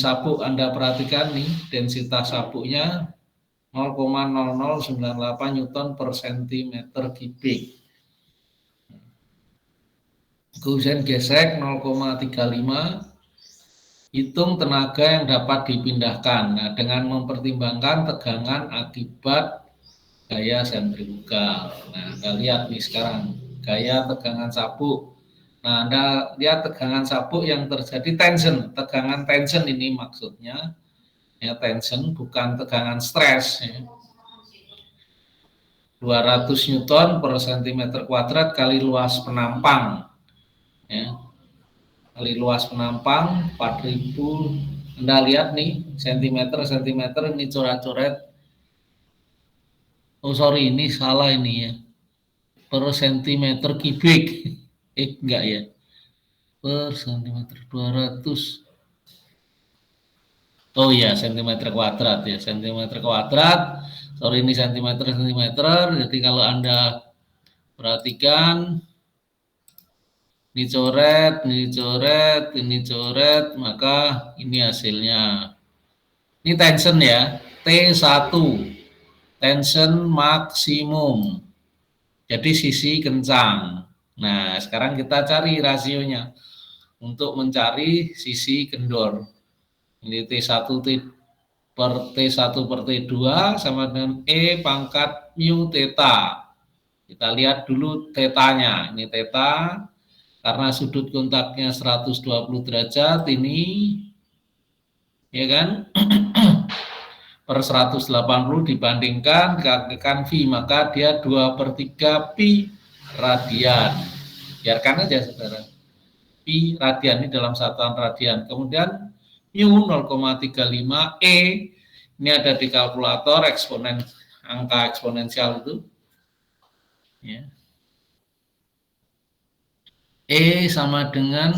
sabuk Anda perhatikan nih, densitas sabuknya 0,0098 Newton per centimeter kubik. Kemudian gesek 0,35, hitung tenaga yang dapat dipindahkan. Nah, dengan mempertimbangkan tegangan akibat gaya sentrifugal. Nah, Anda lihat nih sekarang gaya tegangan sabuk. Nah, Anda lihat tegangan sabuk yang terjadi tension. Tegangan tension ini maksudnya ya, tension bukan tegangan stres ya. 200 Newton per centimeter kuadrat kali luas penampang ya. Kali luas penampang 4000. Anda lihat nih sentimeter ini coret-coret. Oh sorry, ini salah ini ya, per centimeter kubik. Enggak ya, per centimeter 200. Oh iya, sentimeter kuadrat ya, sentimeter kuadrat. Sorry, ini sentimeter. Jadi kalau Anda perhatikan, ini coret, maka ini hasilnya. Ini tension ya, T1, tension maksimum. Jadi sisi kencang. Nah, sekarang kita cari rasionya untuk mencari sisi kendor. Ini T1 per T2 sama dengan E pangkat mu theta. Kita lihat dulu tetanya. Ini theta, karena sudut kontaknya 120 derajat ini, ya kan? Per 180 dibandingkan dikalikan V, maka dia 2/3 pi radian. Biarkan aja saudara. Pi radian ini dalam satuan radian. Kemudian mu 0,35 E, ini ada di kalkulator eksponen, angka eksponensial itu ya. E sama dengan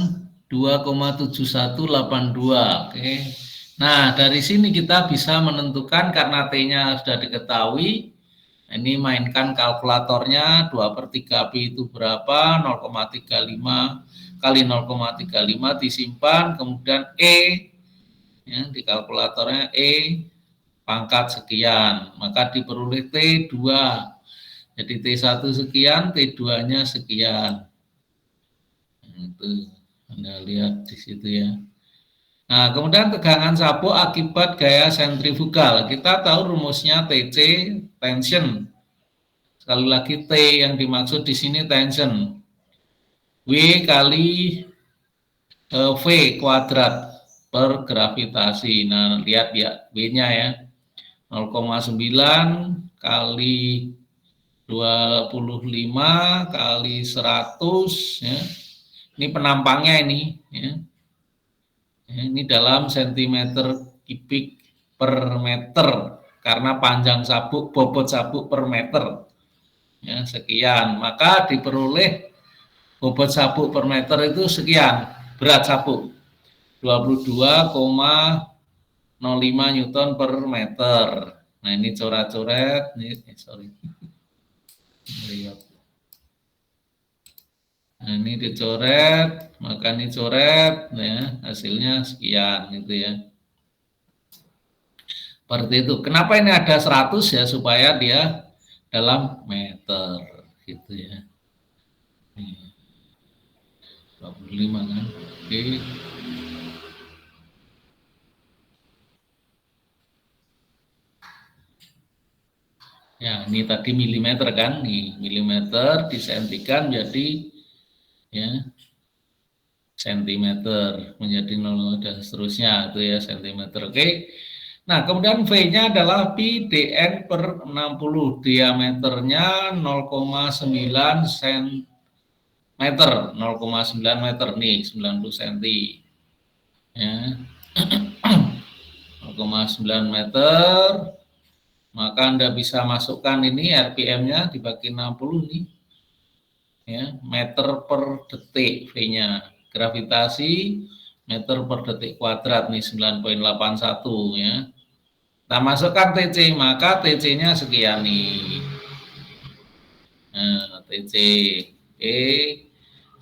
2,7182. Oke. Nah, dari sini kita bisa menentukan karena T-nya sudah diketahui. Ini mainkan kalkulatornya, 2/3 pi itu berapa? 0,35 kali 0,35 disimpan, kemudian E ya, di kalkulatornya E pangkat sekian, maka diperoleh T2. Jadi T1 sekian, T2-nya sekian. Itu Anda lihat di situ ya. Nah, kemudian tegangan sabuk akibat gaya sentrifugal. Kita tahu rumusnya TC, tension. Sekali lagi T yang dimaksud di sini tension. W kali V kuadrat per gravitasi. Nah, lihat ya W-nya ya. 0,9 kali 25 kali 100 ya. Ini penampangnya ini ya. Ini dalam sentimeter kubik per meter karena panjang sabuk, bobot sabuk per meter ya, sekian, maka diperoleh bobot sabuk per meter itu sekian, berat sabuk 22,05 Newton per meter. Nah, ini coret-coret nih, sorry. Lihat. Nah, ini dicoret, maka ini coret, ya, hasilnya sekian, gitu ya. Seperti itu. Kenapa ini ada 100 ya? Supaya dia dalam meter, gitu ya. 25 kan? Oke. Ya, ini tadi milimeter kan? Nih, milimeter disentikan jadi ya sentimeter menjadi 0 dan seterusnya itu ya sentimeter. Oke. Nah, kemudian V-nya adalah pi dn per 60, diameternya 0,9 cm, 0,9 meter nih, 90 cm ya. 0,9 meter, maka Anda bisa masukkan ini RPM-nya dibagi 60 nih ya, meter per detik V-nya. Gravitasi meter per detik kuadrat nih 9,81 ya. Kita masukkan TC, maka TC-nya sekian nih. Nah, TC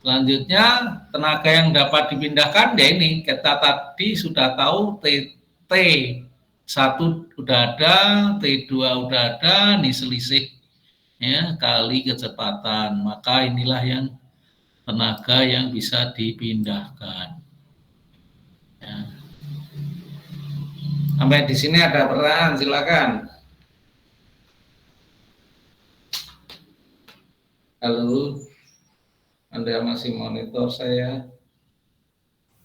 Selanjutnya tenaga yang dapat dipindahkan ya ini kita tadi sudah tahu T1 udah ada, T2 udah ada, nih selisih ya kali kecepatan. Maka inilah yang tenaga yang bisa dipindahkan. Ya. Sampai di sini ada pertanyaan, silakan. Halo, Anda masih monitor saya?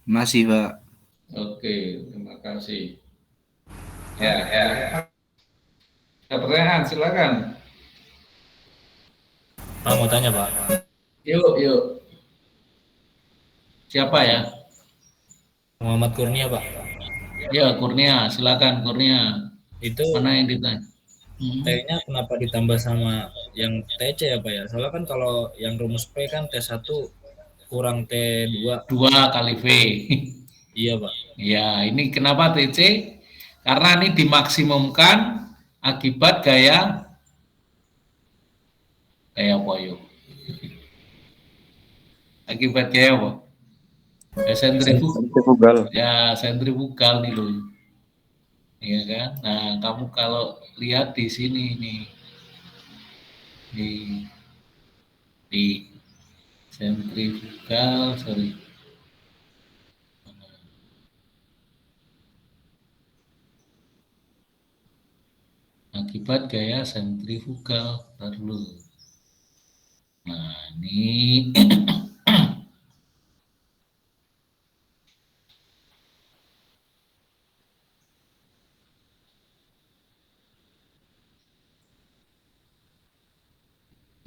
Masih, Pak. Oke, terima kasih. Ya. Ada pertanyaan, silakan. Pak mau tanya, Pak. Yuk. Siapa ya? Muhammad Kurnia, Pak. Ya, Kurnia, silakan Kurnia. Itu mana yang ditanya? T-nya kenapa ditambah sama yang TC ya, Pak ya? Soalnya kan kalau yang rumus P kan T1 kurang T2. 2 kali V. Iya, Pak. Ya, ini kenapa TC? Karena ini dimaksimumkan akibat gaya apa yuk? Akibat gaya apa? Sentrifugal. Ya, sentrifugal nih loh. Iya kan? Nah, kamu kalau lihat di sini nih. Di sentrifugal, sorry. Akibat gaya sentrifugal perlu. Nah, ini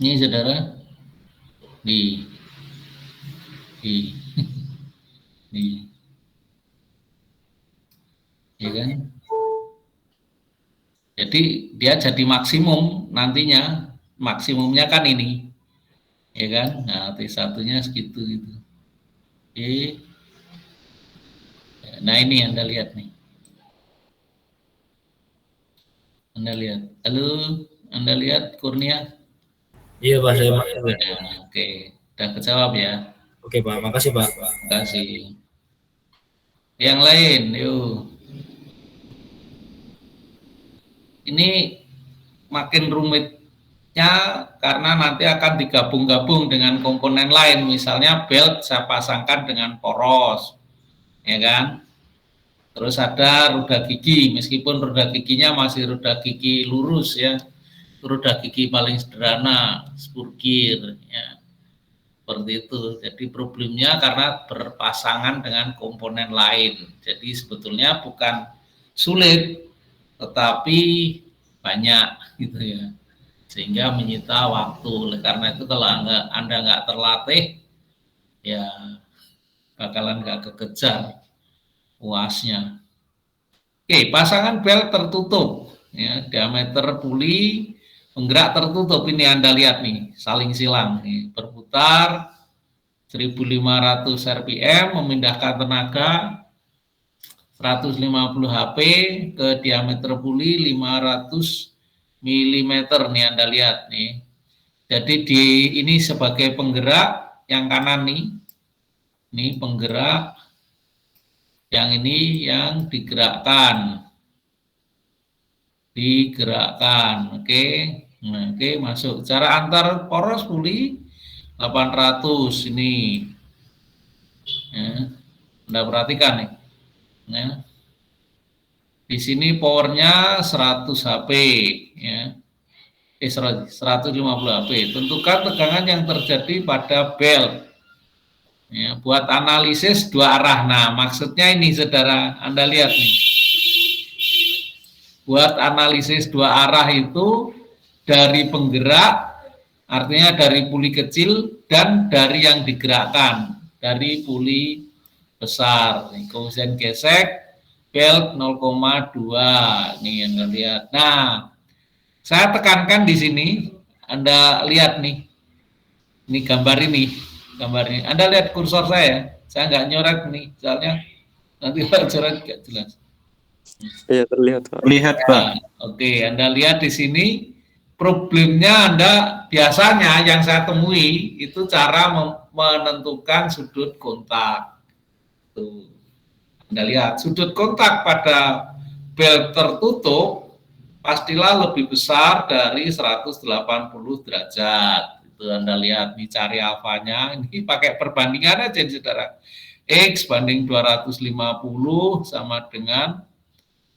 ini saudara di ya kan? Jadi dia jadi maksimum nantinya, maksimumnya kan ini, ya kan? Nah, T1-nya segitu gitu. Oke. Nah, ini Anda lihat nih. Anda lihat. Halo, Anda lihat Kurnia? Iya, Pak, saya Oke, udah kejawab ya. Oke, Pak, makasih, Pak. Makasih. Yang lain, yuk. Ini makin rumitnya karena nanti akan digabung-gabung dengan komponen lain. Misalnya belt saya pasangkan dengan poros, ya kan? Terus ada roda gigi, meskipun roda giginya masih roda gigi lurus ya, roda gigi paling sederhana, spurgir, ya. Seperti itu. Jadi problemnya karena berpasangan dengan komponen lain. Jadi sebetulnya bukan sulit, tetapi banyak gitu ya. Sehingga menyita waktu. Oleh karena itu kalau Anda nggak terlatih, ya bakalan nggak kekejar UASnya. Oke, pasangan bel tertutup, ya, diameter puli penggerak tertutup. Ini Anda lihat nih, saling silang, nih, berputar 1500 rpm, memindahkan tenaga 150 HP ke diameter puli 500 mm nih Anda lihat nih. Jadi ini sebagai penggerak yang kanan nih, ini penggerak. Yang ini yang digerakkan, oke. Nah, oke, masuk. Cara antar poros puli 800 ini, ya. Anda perhatikan nih, ya. Di sini powernya 100 HP, ya. 150 HP. Tentukan tegangan yang terjadi pada belt. Ya, buat analisis dua arah. Nah, maksudnya ini saudara, Anda lihat nih. Buat analisis dua arah itu dari penggerak, artinya dari puli kecil dan dari yang digerakkan, dari puli besar. Koefisien gesek belt 0,2. Nih Anda lihat. Nah, saya tekankan di sini, Anda lihat nih. Ini gambar ini. Anda lihat kursor saya nggak nyoret nih, soalnya nanti kalau coret nggak jelas. Iya, terlihat, Pak. Lihat, Pak. Nah, oke, Anda lihat di sini, problemnya Anda biasanya yang saya temui itu cara menentukan sudut kontak. Tuh. Anda lihat, sudut kontak pada belt tertutup pastilah lebih besar dari 180 derajat. Itu Anda lihat, nih cari alfanya, ini pakai perbandingan aja saudara. X banding 250 sama dengan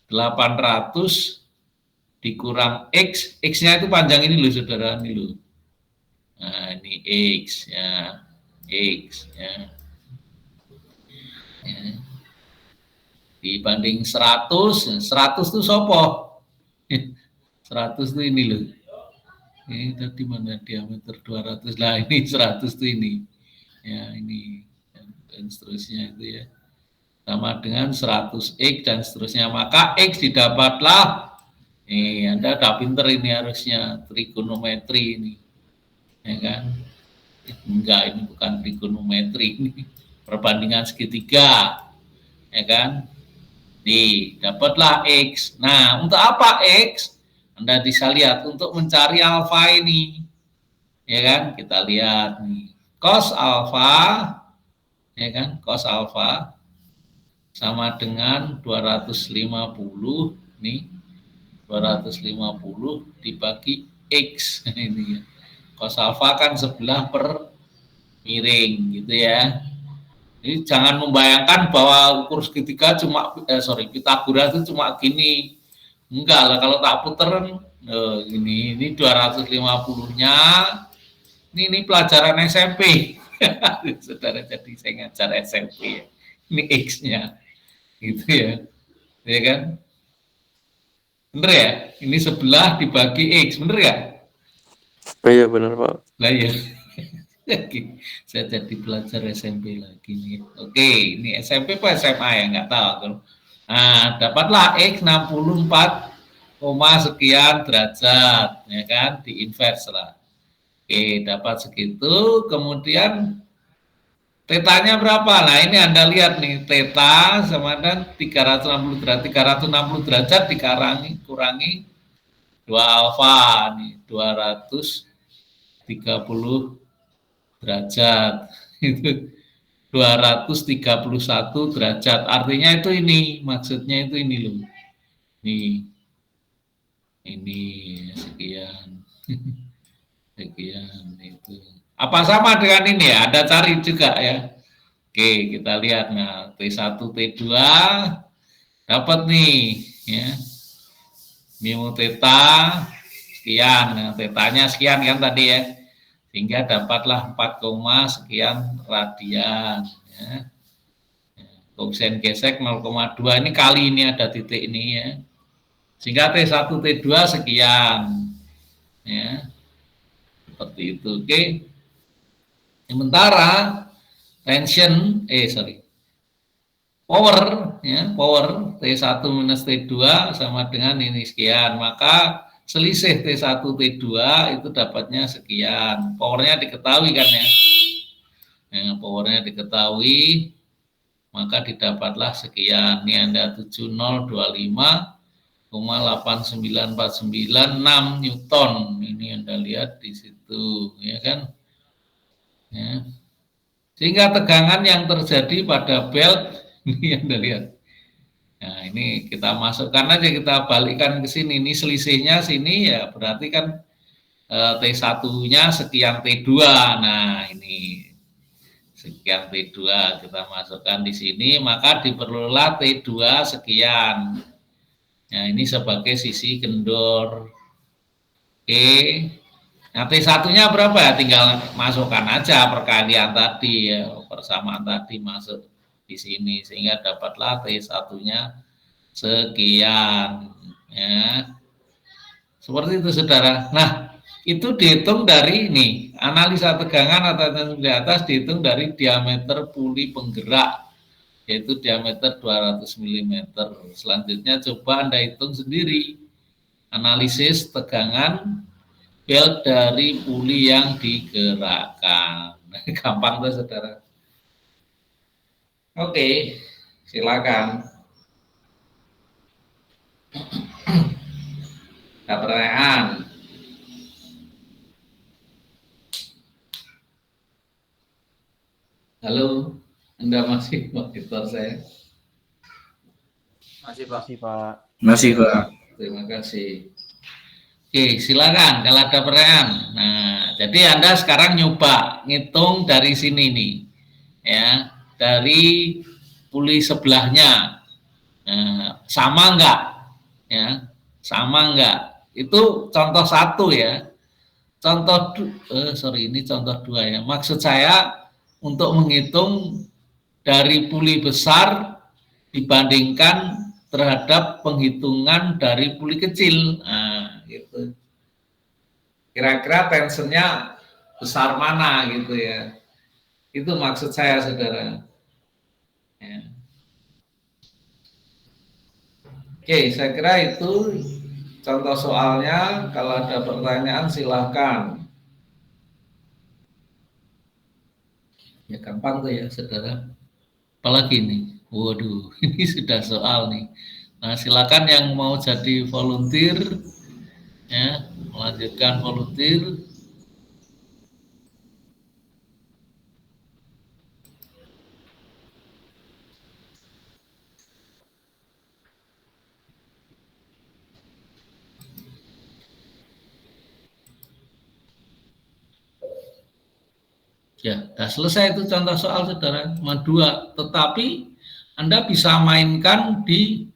800 dikurang X. X-nya itu panjang ini loh saudara, ini loh. Nah, ini X ya. X ya. Ya. Dibanding 100 itu sopo 100 itu ini loh, ini tadi mana diameter 200 lah, ini 100 itu ini ya, ini dan seterusnya itu ya, sama dengan 100x dan seterusnya, maka x didapatlah Anda udah pinter ini harusnya trigonometri ini ya kan. Enggak, ini bukan trigonometri, ini perbandingan segitiga ya kan. Nih, dapatlah X. Nah, untuk apa X? Anda bisa lihat untuk mencari alfa ini. Ya kan? Kita lihat nih. Cos alfa, ya kan? Cos alfa sama dengan 250 nih. 250 dibagi X ini ya. Cos alfa kan sebelah per miring gitu ya. Jadi jangan membayangkan bahwa ukur segitiga cuma Pitagoras itu cuma gini. Enggak lah, kalau tak puteran ini 250-nya. Ini pelajaran SMP. Saudara, jadi saya ngajar SMP ya. Ini X-nya. Gitu ya. Ya kan? Bener ya? Ini sebelah dibagi X, bener ya? Iya benar Pak. Lah ya. Saya jadi pelajar SMP lagi nih. Oke, ini SMP apa SMA ya, nggak tahu. Nah, dapatlah X 64, sekian derajat, ya kan, diinverse lah. Oke, dapat segitu, kemudian tetanya berapa? Nah, ini Anda lihat nih, teta sama dengan 360 derajat, 360 derajat kurangi 2 alfa nih, 230 derajat itu 231 derajat, artinya itu ini, maksudnya itu ini loh, ini sekian sekian itu apa sama dengan ini ya, Anda cari juga ya. Oke, kita lihat. Nah, T1 T2 dapat nih ya, mu theta sekian, nah tetanya sekian kan tadi ya, sehingga dapatlah 4, sekian radian ya. Koefisien gesek 0,2, ini kali ini ada titik ini ya, sehingga T1 T2 sekian ya, seperti itu. Oke, sementara tension power ya, power T1 minus T2 sama dengan ini sekian, maka selisih T1 T2 itu dapatnya sekian. Powernya diketahui kan ya. Nah, powernya diketahui, maka didapatlah sekian. Ini Anda 7025,8949 Newton. Ini Anda lihat di situ, ya kan? Ya. Sehingga tegangan yang terjadi pada belt ini Anda lihat. Nah, ini kita masukkan aja, kita balikkan ke sini. Ini selisihnya sini ya, berarti kan T1-nya sekian T2. Nah, ini sekian T2 kita masukkan di sini, maka diperlulah T2 sekian. Nah, ini sebagai sisi kendor. Oke. Nah, T1-nya berapa ya? Tinggal masukkan aja perkalian tadi ya, persamaan tadi masuk di sini, sehingga dapatlah T1-nya sekian ya. Seperti itu saudara. Nah, itu dihitung dari ini, analisa tegangan atau tensi di atas dihitung dari diameter puli penggerak, yaitu diameter 200 mm. Selanjutnya coba Anda hitung sendiri analisis tegangan belt dari puli yang digerakkan. Gampang tuh saudara. Oke, silakan. Ada pertanyaan? Halo, Anda masih monitor saya? Masih Pak. Masih Pak. Masih Ya, Pak. terima kasih. Oke, silakan kalau ada pertanyaan. Nah, jadi Anda sekarang nyoba ngitung dari sini nih, ya, dari puli sebelahnya. Nah, sama enggak? Ya, sama enggak? Itu contoh satu ya. Ini contoh dua ya. Maksud saya untuk menghitung dari puli besar dibandingkan terhadap penghitungan dari puli kecil. Nah, gitu. Kira-kira tensionnya besar mana gitu ya. Itu maksud saya, saudara. Ya. Oke, saya kira itu contoh soalnya. Kalau ada pertanyaan silahkan. Ya gampang tuh ya, saudara. Apalagi nih, waduh, ini sudah soal nih. Nah, silakan yang mau jadi volunteer, ya, melanjutkan volunteer. Ya, sudah selesai itu contoh soal, saudara. Cuma dua, tetapi Anda bisa mainkan di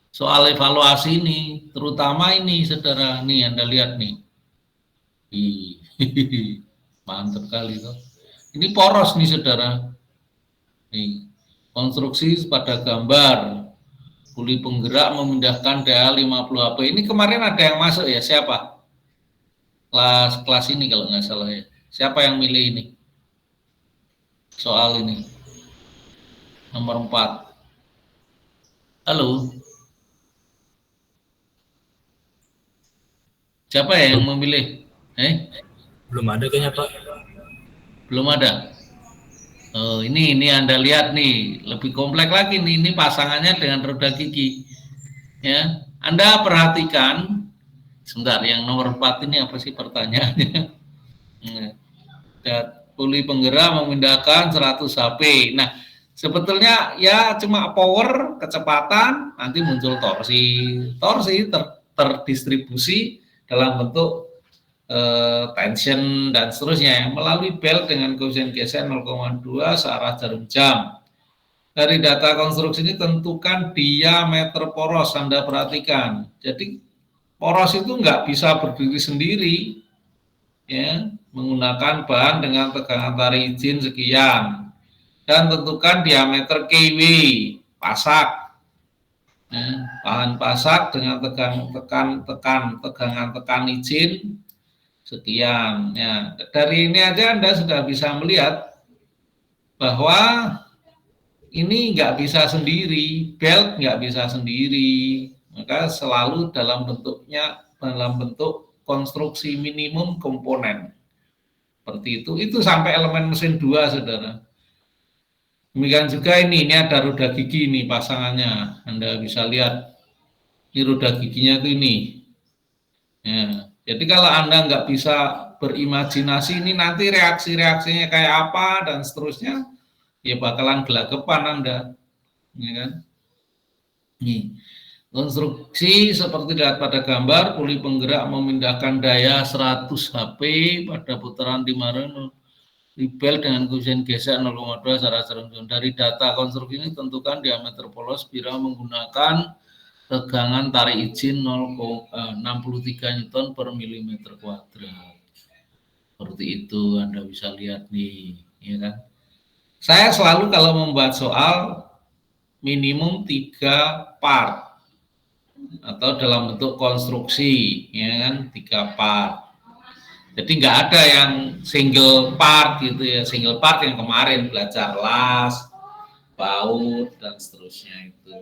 soal evaluasi ini, terutama ini, saudara. Nih, Anda lihat nih. Mantap kali tuh. Ini poros nih, saudara. Nih, konstruksi pada gambar. Puli penggerak memindahkan daya 50 HP. Ini kemarin ada yang masuk ya, siapa? Kelas ini kalau nggak salah ya. Siapa yang milih ini? Soal ini. Nomor 4. Halo. Siapa ya yang memilih? Belum ada kayaknya Pak. Belum ada. Oh, ini Anda lihat nih, lebih kompleks lagi nih. Ini pasangannya dengan roda gigi. Ya, Anda perhatikan. Sebentar, yang nomor 4 ini apa sih pertanyaannya? Puli penggerak memindahkan 100 HP. Nah, sebetulnya ya cuma power, kecepatan, nanti muncul torsi. Torsi terdistribusi dalam bentuk tension dan seterusnya ya, melalui belt dengan koefisien geser 0,2 searah jarum jam. Dari data konstruksi ini tentukan diameter poros. Anda perhatikan. Jadi poros itu nggak bisa berdiri sendiri, ya, menggunakan bahan dengan tegangan tarik izin sekian, dan tentukan diameter KW pasak. Bahan pasak dengan tegangan tekan izin sekian. Ya, dari ini aja Anda sudah bisa melihat bahwa ini nggak bisa sendiri, belt nggak bisa sendiri, maka selalu dalam bentuk konstruksi minimum komponen. Seperti itu sampai elemen mesin 2, saudara. Demikian juga ini ada roda gigi nih pasangannya, Anda bisa lihat, ini roda giginya tuh ini. Ya, jadi kalau Anda nggak bisa berimajinasi ini nanti reaksinya kayak apa dan seterusnya, ya bakalan gelagapan Anda, ya kan? Nih, konstruksi seperti dilihat pada gambar, puli penggerak memindahkan daya 100 HP pada putaran 5 bel dengan koefisien geser 0,2 searah jarum jam. Dari data konstruksi ini tentukan diameter polos spiral menggunakan tegangan tarik izin 0,63 Newton per milimeter kuadrat. Seperti itu Anda bisa lihat nih, ya kan? Saya selalu kalau membuat soal minimum 3 part atau dalam bentuk konstruksi, ya kan, 3 part. Jadi nggak ada yang single part gitu ya, single part yang kemarin belajar las, baut dan seterusnya itu.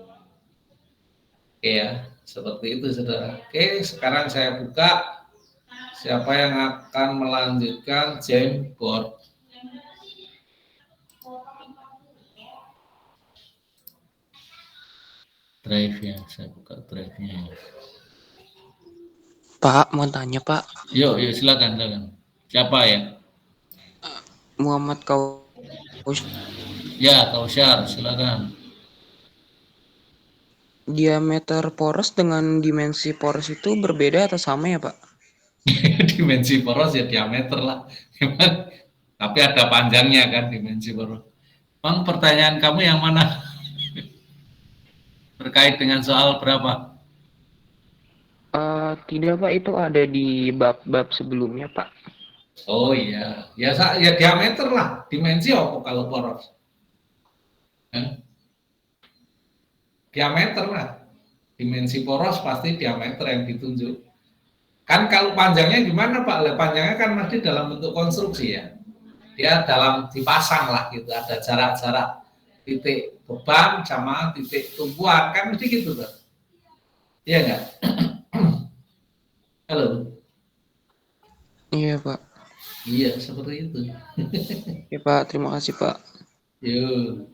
Oke ya, seperti itu saudara. Oke, sekarang saya buka. Siapa yang akan melanjutkan Jamboard? Drive ya, saya buka drive-nya. Pak, mau tanya Pak. Yuk silakan. Siapa ya? Muhammad Kau Ya, Kausyar, silakan. Diameter poros dengan dimensi poros itu berbeda atau sama ya, Pak? Dimensi poros ya diameter lah. Tapi ada panjangnya kan dimensi poros. Bang, pertanyaan kamu yang mana? Terkait dengan soal berapa? Tidak, Pak, itu ada di bab-bab sebelumnya, Pak. Oh iya, ya diameter lah, dimensi apa kalau poros? Diameter lah, dimensi poros pasti diameter yang ditunjuk. Kan kalau panjangnya gimana Pak? Panjangnya kan masih dalam bentuk konstruksi ya. Dia dalam dipasang lah gitu, ada jarak-jarak titik beban sama titik tumpuan, kan mesti gitu tuh. Iya nggak? Halo? Iya, Pak. Iya, seperti itu. Ya, Pak, terima kasih, Pak. Yuk.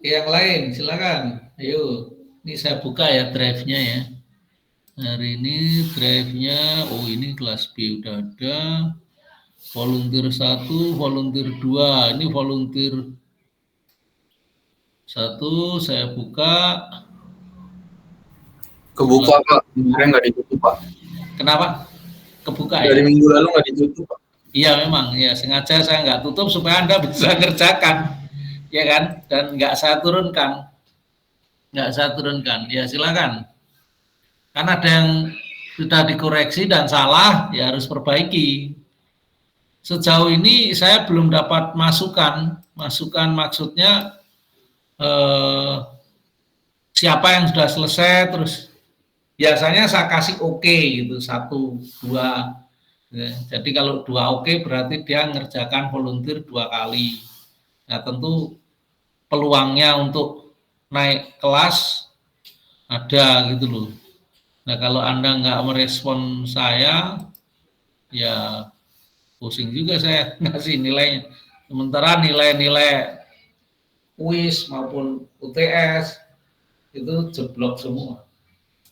Yang lain, silakan. Ayo, ini saya buka ya drive-nya ya. Hari ini drive-nya, oh ini kelas B udah ada. Volunteer 1, volunteer 2. Ini volunteer 1, saya buka. Kebuka Pak, kemarin nggak ditutup Pak. Kenapa? Kebuka Dari ya? minggu lalu nggak ditutup Pak. Iya memang, ya sengaja saya nggak tutup supaya Anda bisa kerjakan. Ya kan? Dan nggak saya turunkan. Ya silakan. Kan ada yang sudah dikoreksi dan salah, ya harus perbaiki. Sejauh ini saya belum dapat masukan. Masukan maksudnya siapa yang sudah selesai, terus biasanya saya kasih oke gitu, 1, 2. Ya, jadi kalau 2 oke berarti dia ngerjakan volunteer 2 kali. Nah tentu peluangnya untuk naik kelas ada gitu loh. Nah kalau Anda nggak merespon saya, ya pusing juga saya ngasih nilainya. Sementara nilai-nilai kuis maupun UTS itu jeblok semua.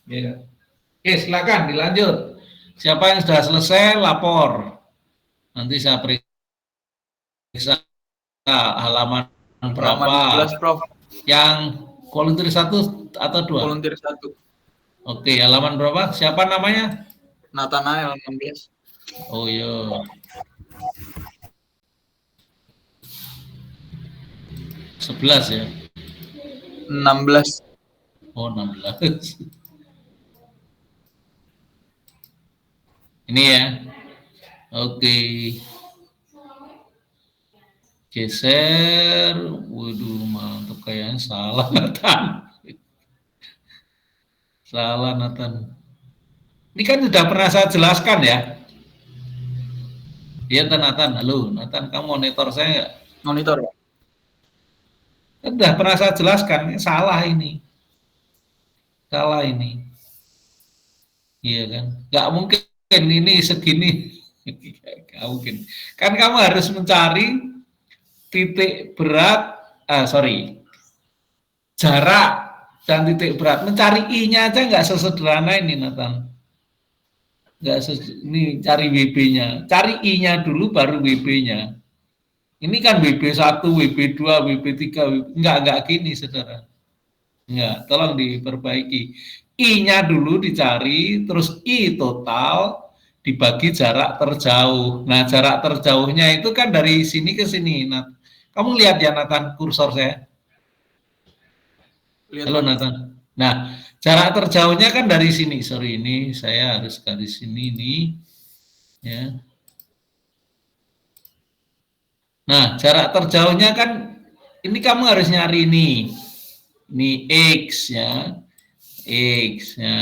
Ya. Oke, silakan dilanjut. Siapa yang sudah selesai lapor. Nanti saya periksa halaman berapa. Halaman 11 Prof. Yang volunteer 1 atau 2? Volunteer 1. Oke, halaman berapa? Siapa namanya? Nathanael 16. Oh iya. 11 ya. 16. Oh 16. Ini ya. Oke. Geser. Waduh, mantap, kayaknya salah Nathan. Salah Nathan. Ini kan sudah pernah saya jelaskan ya. Iya Nathan, halo Nathan, kamu monitor saya nggak? Monitor Pak. Kan sudah pernah saya jelaskan, salah ini. Salah ini. Iya kan? Nggak mungkin ini segini. Nggak mungkin. Kan kamu harus mencari titik berat, jarak dan titik berat. Mencari I-nya aja nggak sesederhana ini Nathan. Ini cari WB-nya. Cari I-nya dulu baru WB-nya. Ini kan WB1, WB2, WB3, enggak gini saudara. Enggak, tolong diperbaiki. I-nya dulu dicari, terus I total dibagi jarak terjauh. Nah, jarak terjauhnya itu kan dari sini ke sini. Nah, kamu lihat ya Nathan kursor saya. Lihat, halo Nathan. Nah, jarak terjauhnya kan dari sini. Sorry, ini saya harus garis sini nih. Ya. Nah, jarak terjauhnya kan ini kamu harus nyari ini. Ini X ya. X ya.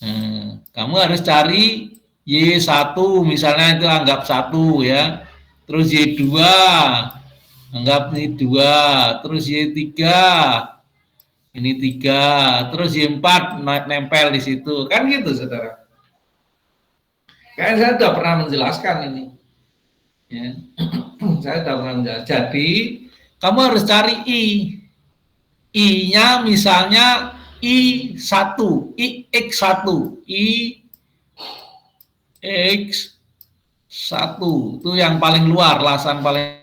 Nah, kamu harus cari Y1 misalnya itu anggap 1 ya. Terus Y2 anggap ini 2, terus Y3 ini 3, terus Y4 nempel di situ. Kan gitu, Saudara. Kayak saya sudah pernah menjelaskan ini. Ya. Saya sudah pernah menjelaskan. Jadi, kamu harus cari I. I-nya misalnya I1, IX1, IX1. 1 itu yang paling luar, lasan paling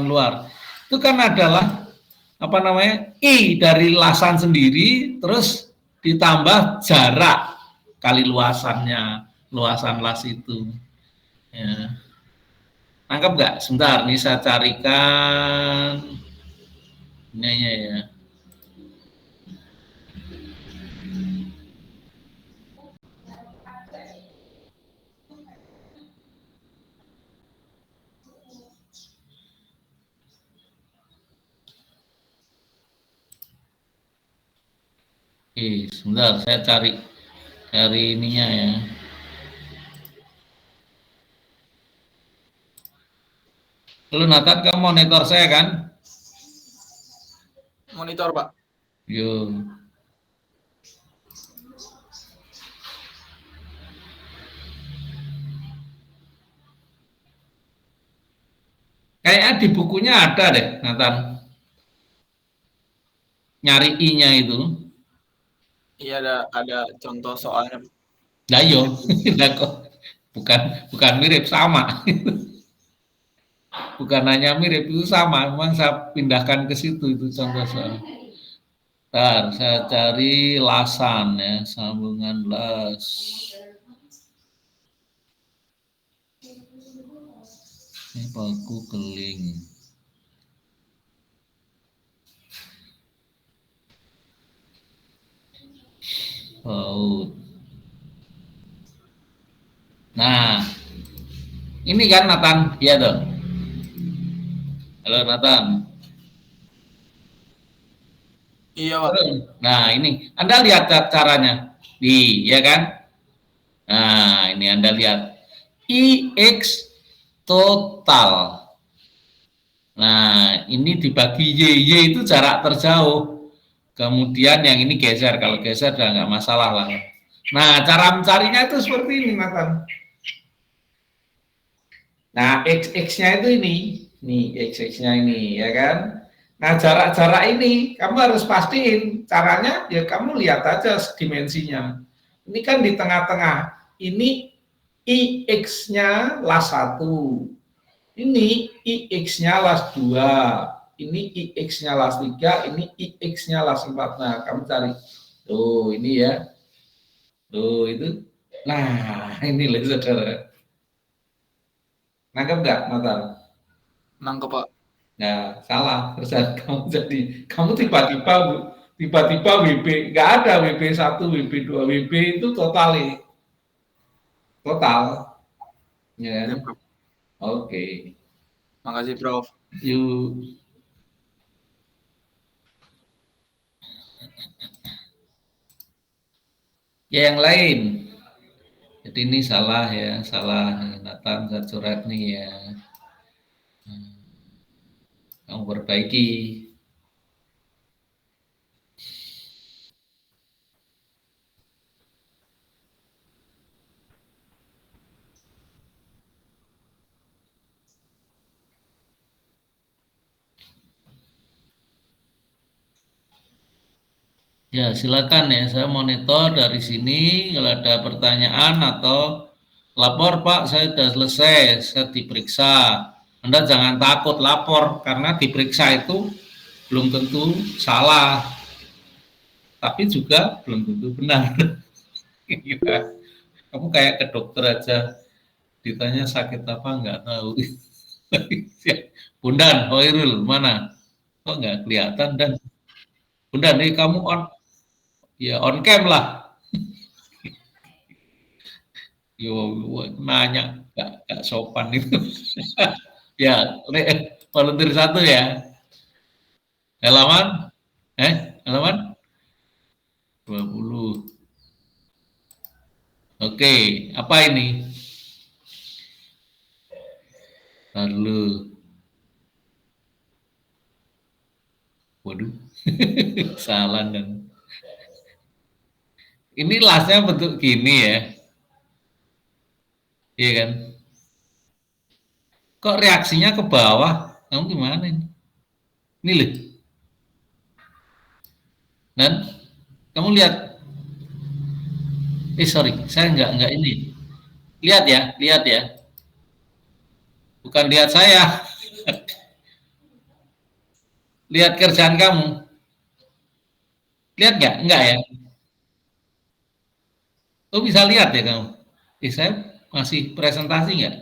luar. Itu kan adalah apa namanya? I dari lasan sendiri terus ditambah jarak kali luasannya, luasan las itu. Ya. Nangkep nggak? Sebentar, nih saya carikan ini ya. Sebentar, saya cari ininya ya. Lalu Nathan, kamu monitor saya kan? Monitor, Pak. Yo. Kayaknya di bukunya ada deh, Nathan. Nyari I-nya itu. Iya, ada contoh soalnya. Nah, yo. bukan mirip, sama. Bukan hanya mirip, itu sama. Memang saya pindahkan ke situ itu contoh soal. Bentar, saya cari lasan ya, sambungan las. Ini paku keling. Paut. Nah, ini kan Nathan, iya dong. Halo Nathan. Iya, Pak. Nah, ini Anda lihat caranya. Ya kan? Nah, ini Anda lihat. IX total. Nah, ini dibagi Y itu jarak terjauh. Kemudian yang ini geser. Kalau geser udah nggak masalah lah. Nah, cara mencarinya itu seperti ini, Nathan. Nah, X-nya itu ini. Nih, X-nya ini, ya kan? Nah, jarak-jarak ini kamu harus pastiin. Caranya ya kamu lihat aja dimensinya. Ini kan di tengah-tengah. Ini IX-nya las 1. Ini IX-nya las 2. Ini IX-nya las 3. Ini IX-nya las 4. Nah, kamu cari. Tuh, ini ya. Tuh, itu. Nah, ini loh, saudara. Nangkep nggak, Nathan? Nangkep, Pak. Nah, salah. Terus kamu tiba-tiba WB, nggak ada WB 1, WB 2, WB itu total. Ya. Ya, Prof. Oke. Makasih, Prof. Yuk. Ya, yang lain. Jadi ini salah ya, salah Nathan, saya coret nih ya. Kamu perbaiki. Ya, silakan ya, saya monitor dari sini. Kalau ada pertanyaan atau lapor, Pak, saya sudah selesai, saya diperiksa. Anda jangan takut lapor, karena diperiksa itu belum tentu salah, tapi juga belum tentu benar. Kamu kayak ke dokter aja, ditanya sakit apa nggak tahu. Bundan, Hoirul, mana? Kok nggak kelihatan, dan Bundan, ini kamu on cam lah. Yo, nanya nggak sopan itu. Ya, volunteer 1 ya. Halaman 20. Oke, apa ini? Lalu, waduh, salah dan ini lasnya bentuk gini ya, iya kan? Kok reaksinya ke bawah? Kamu gimana ini? Ini loh. Dan kamu lihat, sorry, saya nggak ini. Lihat ya. bukan lihat saya. Lihat kerjaan kamu. Lihat nggak? Enggak ya? Oh bisa lihat ya kamu? Saya masih presentasi nggak?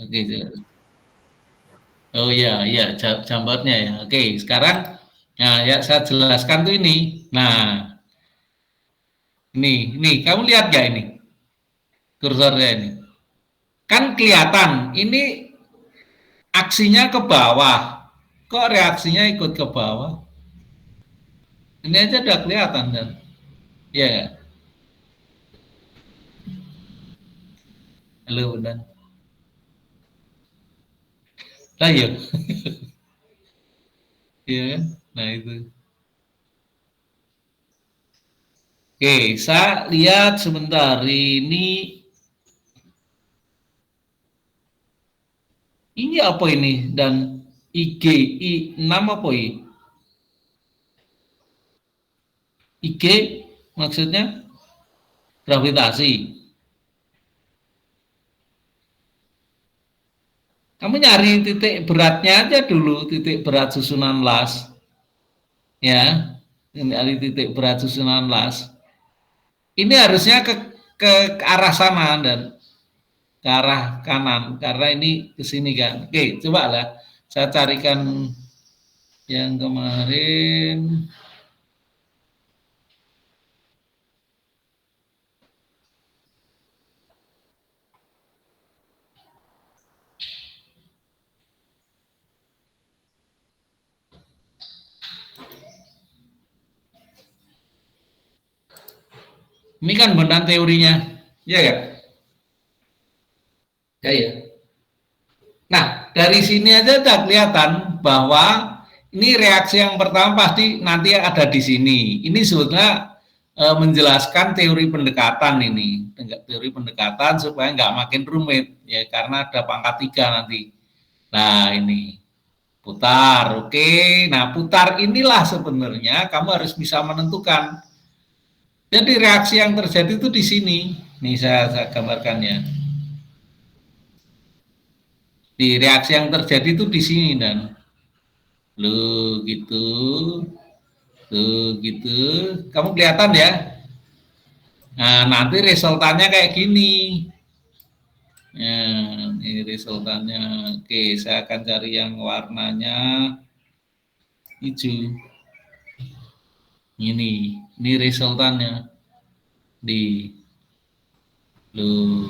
Oke. Oh iya, iya, jambornya ya. Oke, sekarang, nah ya saya jelaskan tuh ini. Nah, ini, kamu lihat nggak ini kursornya ini? Kan kelihatan, ini aksinya ke bawah. Kok reaksinya ikut ke bawah? Ini aja udah kelihatan dan, ya, ya. Halo, dan, lah ya, iya kan? Nah itu. Oke, saya lihat sebentar ini apa ini dan IG I6 apa ini? IG maksudnya gravitasi. Kamu nyari titik beratnya aja dulu, titik berat susunan las. Ya, nyari titik berat susunan las. Ini harusnya ke arah sana dan ke arah kanan, karena ini ke sini kan. Oke, coba lah. Saya carikan yang kemarin. Ini kan benar teorinya, ya ya, ya ya. Nah, dari sini aja udah kelihatan bahwa ini reaksi yang pertama pasti nanti ada di sini. Ini sebetulnya menjelaskan teori pendekatan ini, teori pendekatan supaya nggak makin rumit ya, karena ada pangkat 3 nanti. Nah ini putar, oke. Nah putar inilah sebenarnya kamu harus bisa menentukan. Jadi reaksi yang terjadi itu di sini. Nih saya gambarkannya. Di reaksi yang terjadi itu di sini dan lu gitu, tuh gitu. Kamu kelihatan ya? Nah nanti resultannya kayak gini. Ya, ini resultannya. Oke, saya akan cari yang warnanya hijau. Ini resultannya di lu.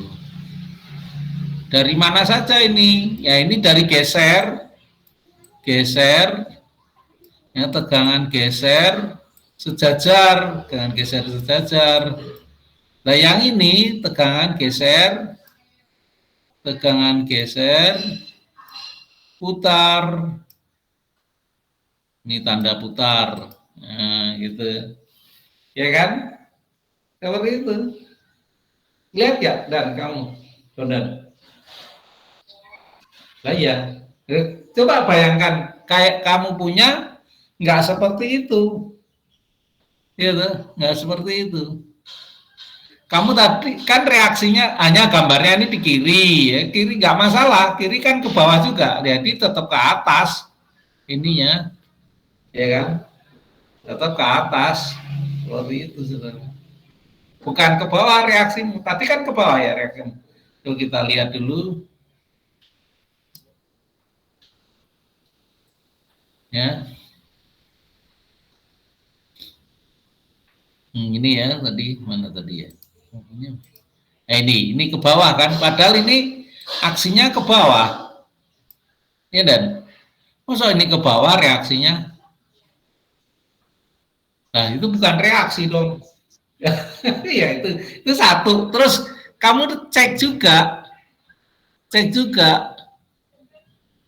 Dari mana saja ini? Ya ini dari geser, ya tegangan geser sejajar, tegangan geser sejajar. Nah yang ini tegangan geser, putar. Ini tanda putar. Nah, gitu. Ya kan? Seperti itu. Lihat ya, dan kamu, Dondan. Lah ya. Coba bayangkan kayak kamu punya nggak seperti itu. Gitu, nggak seperti itu. Kamu tadi kan reaksinya hanya gambarnya ini di kiri, ya. Kiri nggak masalah, kiri kan ke bawah juga, jadi tetap ke atas ininya, ya kan? Tetap ke atas, seperti itu sebenarnya. Bukan ke bawah reaksimu, tadi kan ke bawah ya reaksimu. Tuh kita lihat dulu, ya. Ini ya tadi mana tadi ya? Ini ke bawah kan, padahal ini aksinya ke bawah, ya dan masa ini ke bawah reaksinya? Nah itu bukan reaksi dong. Ya itu satu. Terus kamu cek juga,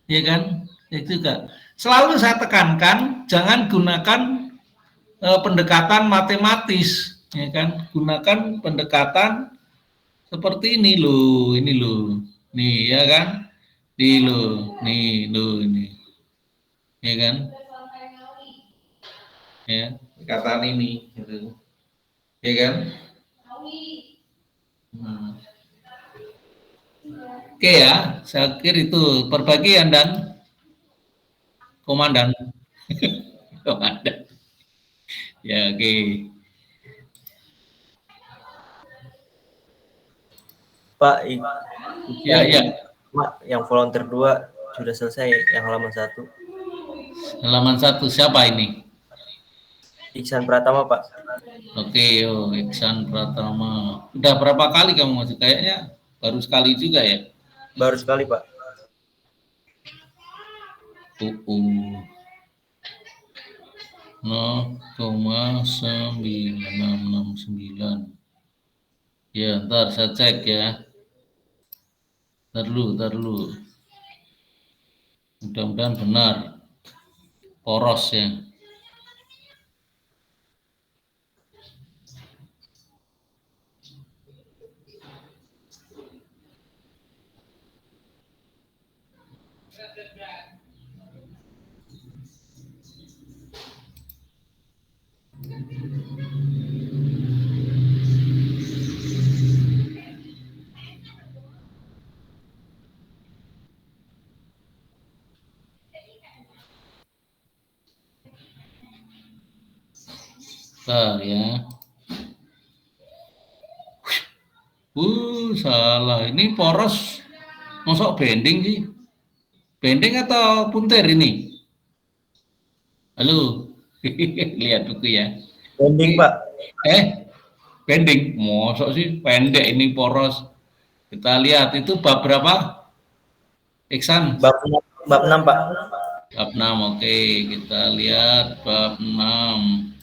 ya kan? Cek juga. Selalu saya tekankan jangan gunakan pendekatan matematis, ya kan? Gunakan pendekatan seperti ini loh, nih ya kan? Ini, ya kan? Ya, pendekatan ini, gitu. Ya kan? Oke ya, saya kira itu perbagian dan komandan. Komandan. Ya, oke. Pak, Ya, ya. yang volunteer 2 sudah selesai, yang halaman 1. Halaman 1 siapa ini? Iksan Pratama, Pak. Oke, Iksan Pratama. Udah berapa kali kamu masuk? Kayaknya baru sekali juga ya? Baru sekali, Pak. 0,969. Ya, ntar saya cek ya. Ntar dulu. Mudah-mudahan benar. Poros ya. Bentar ya. Salah. Ini poros masuk bending sih. Bending atau puntir ini? Halo. Lihat buku ya. Bending, Pak. Bending. Masuk sih pendek ini poros. Kita lihat itu bab berapa? Iksan. Bab 6, Pak. Bab 6. Oke, kita lihat bab 6.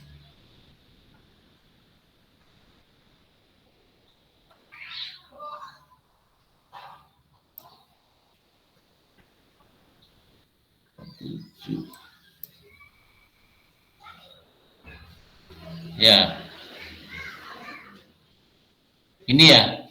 Ya. Ini ya.